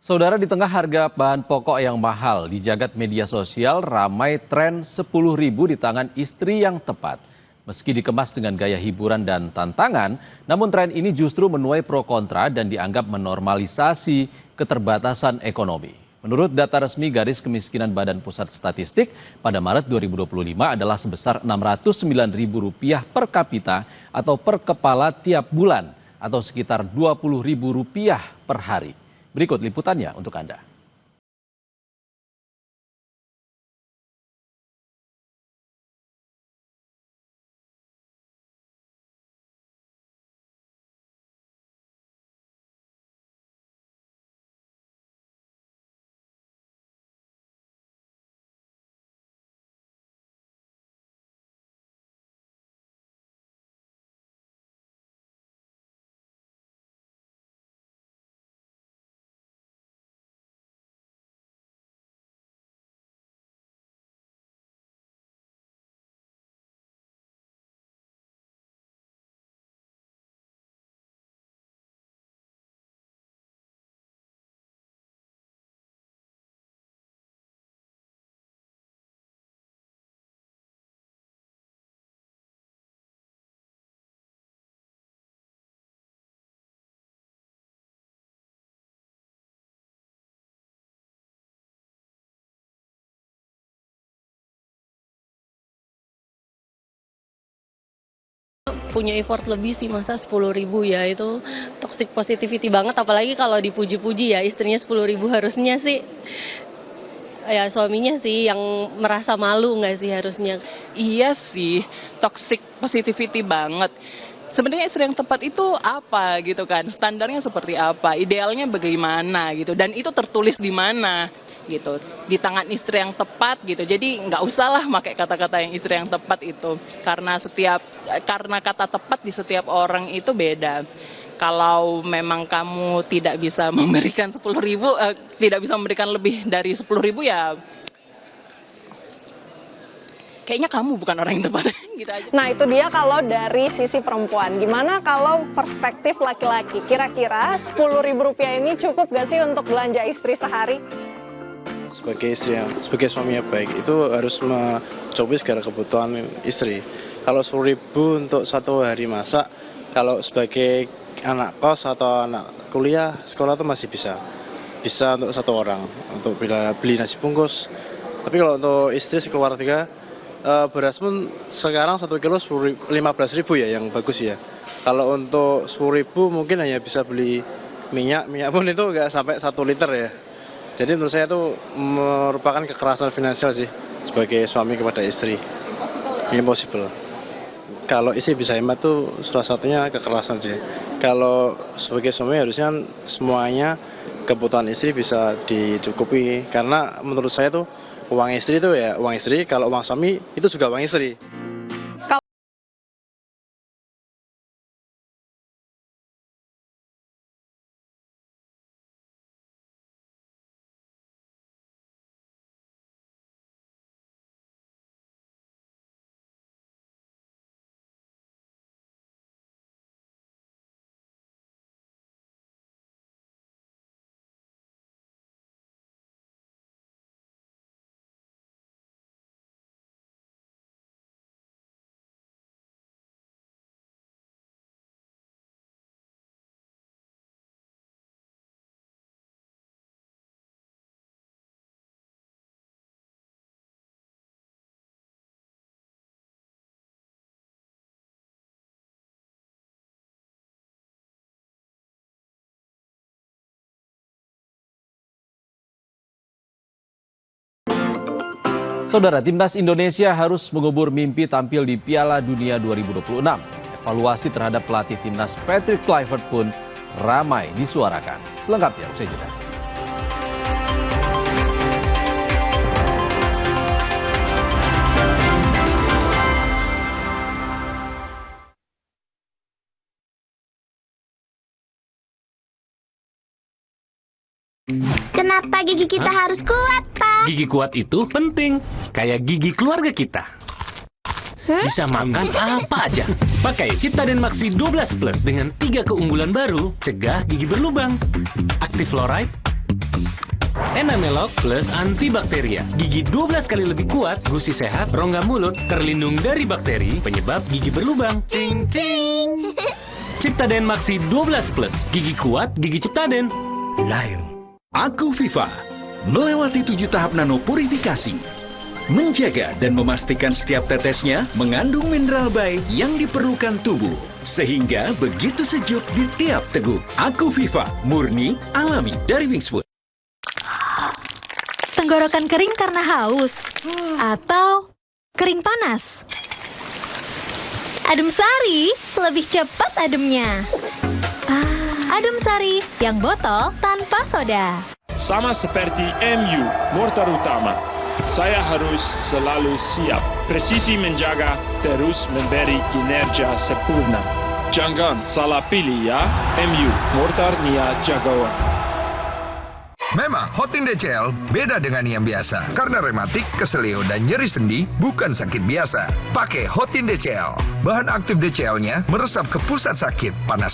Saudara, di tengah harga bahan pokok yang mahal di jagat media sosial, ramai tren 10.000 di tangan istri yang tepat. Meski dikemas dengan gaya hiburan dan tantangan, namun tren ini justru menuai pro kontra dan dianggap menormalisasi keterbatasan ekonomi. Menurut data resmi Garis Kemiskinan Badan Pusat Statistik, pada Maret 2025 adalah sebesar Rp609.000 per kapita atau per kepala tiap bulan, atau sekitar Rp20.000 per hari. Berikut liputannya untuk Anda. Punya effort lebih sih, masa 10.000 ya, itu toxic positivity banget, apalagi kalau dipuji-puji ya istrinya 10.000, harusnya sih ya suaminya sih yang merasa malu nggak sih harusnya. Iya sih, toxic positivity banget. Sebenarnya istri yang tepat itu apa gitu kan? Standarnya seperti apa? Idealnya bagaimana gitu? Dan itu tertulis di mana gitu? Di tangan istri yang tepat gitu. Jadi nggak usahlah pakai kata-kata yang istri yang tepat itu. Karena kata tepat di setiap orang itu beda. Kalau memang kamu tidak bisa memberikan 10.000, tidak bisa memberikan lebih dari 10.000 ya, kayaknya kamu bukan orang yang tepat. Gitu aja. Nah, itu dia kalau dari sisi perempuan. Gimana kalau perspektif laki-laki? Kira-kira Rp10.000 ini cukup gak sih untuk belanja istri sehari? Sebagai suami yang baik itu harus mencukupi segala kebutuhan istri. Kalau 10.000 untuk satu hari masak, kalau sebagai anak kos atau anak kuliah sekolah itu masih bisa untuk satu orang untuk beli nasi bungkus. Tapi kalau untuk istri sekeluarga, beras pun sekarang 1 kilo 15.000 ya, yang bagus ya. Kalau untuk 10.000 mungkin hanya bisa beli minyak pun itu nggak sampai 1 liter ya. Jadi menurut saya itu merupakan kekerasan finansial sih sebagai suami kepada istri. Impossible. Kalau istri bisa hemat tuh salah satunya kekerasan sih. Kalau sebagai suami harusnya semuanya kebutuhan istri bisa dicukupi, karena menurut saya tuh uang istri itu ya uang istri, kalau uang suami itu juga uang istri. Saudara, timnas Indonesia harus mengubur mimpi tampil di Piala Dunia 2026. Evaluasi terhadap pelatih timnas Patrick Kluivert pun ramai disuarakan. Selengkapnya usai jeda. Kenapa gigi kita harus kuat, Pak? Gigi kuat itu penting, kayak gigi keluarga kita. Bisa makan apa aja. Pakai Ciptaden Maxi 12 Plus dengan 3 keunggulan baru, cegah gigi berlubang. Active Fluoride, Enamelok plus antibakteria. Gigi 12 kali lebih kuat, gusi sehat, rongga mulut, terlindung dari bakteri, penyebab gigi berlubang. Ting ting. Ciptaden Maxi 12 Plus. Gigi kuat, gigi Ciptaden. Layu. Aku Viva melewati 7 tahap nano purifikasi, menjaga dan memastikan setiap tetesnya mengandung mineral baik yang diperlukan tubuh, sehingga begitu sejuk di tiap teguk. Aku Viva, murni, alami dari Wingswood. Tenggorokan kering karena haus atau kering panas? Adem Sari, lebih cepat ademnya. Adem Sari, yang botol tanpa soda. Sama seperti MU, mortar utama. Saya harus selalu siap. Presisi menjaga, terus memberi kinerja sempurna. Jangan salah pilih ya, MU, mortar Nia Jagoan. Memang Hotin DCL beda dengan yang biasa. Karena rematik, keselio, dan nyeri sendi bukan sakit biasa. Pakai Hotin DCL. Bahan aktif DCL-nya meresap ke pusat sakit, panas